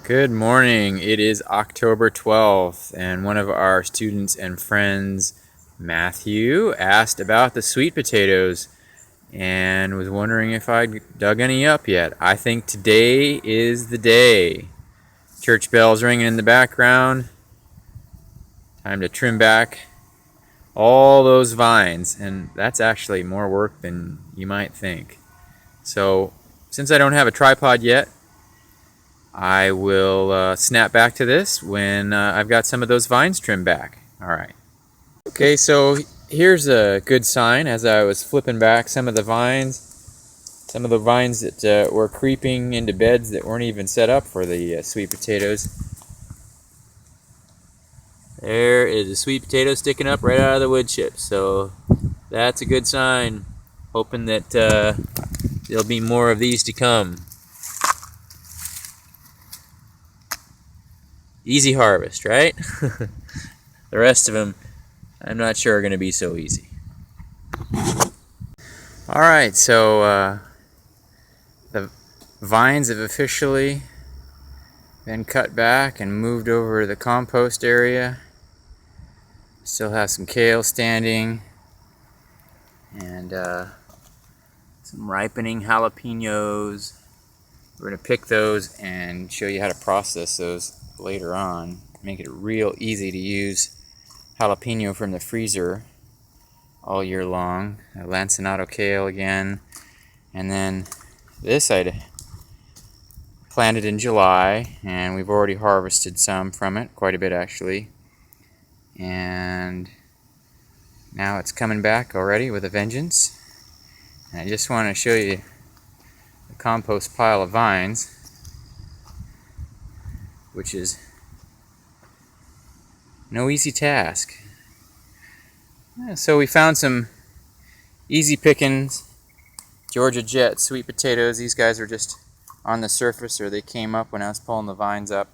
Good morning. It is October 12th, and one of our students and friends, Matthew, asked about the sweet potatoes and was wondering if I'd dug any up yet. I think today is the day. Church bells ringing in the background. Time to trim back all those vines, and that's actually more work than you might think. So, since I don't have a tripod yet, I will snap back to this when I've got some of those vines trimmed back. Alright. Okay, so here's a good sign as I was flipping back some of the vines that were creeping into beds that weren't even set up for the sweet potatoes. There is a sweet potato sticking up right out of the wood chip, so that's a good sign. Hoping that there'll be more of these to come. Easy harvest, right? The rest of them, I'm not sure are going to be so easy. Alright, so the vines have officially been cut back and moved over to the compost area. Still have some kale standing and some ripening jalapenos. We're going to pick those and show you how to process those later on. Make it real easy to use jalapeno from the freezer all year long. Lancenato kale again. And then this I planted in July, and we've already harvested some from it, quite a bit actually. And now it's coming back already with a vengeance. And I just want to show you the compost pile of vines, which is no easy task. So we found some easy pickings Georgia Jet sweet potatoes. These guys are just on the surface, or they came up when I was pulling the vines up.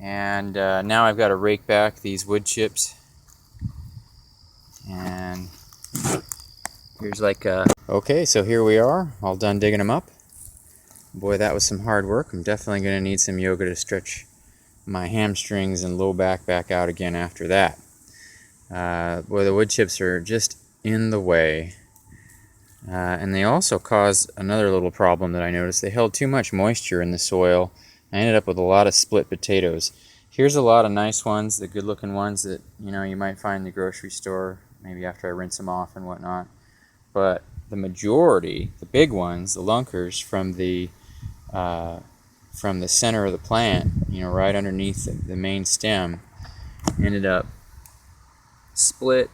And now I've got to rake back these wood chips. And here's okay, so here we are, all done digging them up. Boy, that was some hard work. I'm definitely going to need some yoga to stretch my hamstrings and low back out again after that. Boy, the wood chips are just in the way. And they also caused another little problem that I noticed. They held too much moisture in the soil. I ended up with a lot of split potatoes. Here's a lot of nice ones, the good looking ones that you might find in the grocery store, maybe after I rinse them off and whatnot. But the majority, the big ones, the Lunkers from the center of the plant, right underneath the main stem, ended up split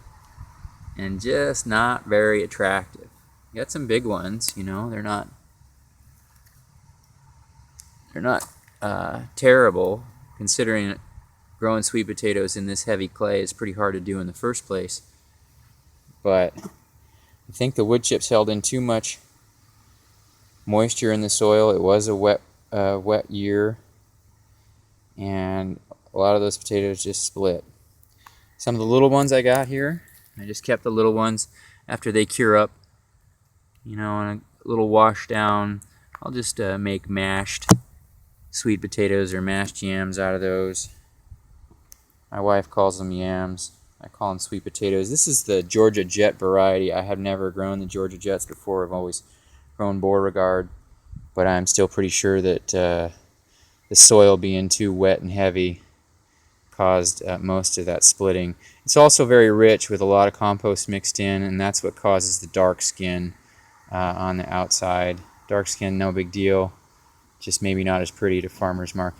and just not very attractive. You got some big ones, they're not terrible, considering growing sweet potatoes in this heavy clay is pretty hard to do in the first place. But I think the wood chips held in too much moisture in the soil. It was a wet year, and a lot of those potatoes just split. Some of the little ones I got here, I just kept the little ones after they cure up, and a little wash down. I'll just make mashed sweet potatoes or mashed yams out of those. My wife calls them yams. I call them sweet potatoes. This is the Georgia Jet variety. I have never grown the Georgia Jets before. I've always grown Beauregard, but I'm still pretty sure that the soil being too wet and heavy caused most of that splitting. It's also very rich with a lot of compost mixed in, and that's what causes the dark skin on the outside. Dark skin, no big deal, just maybe not as pretty to farmers market.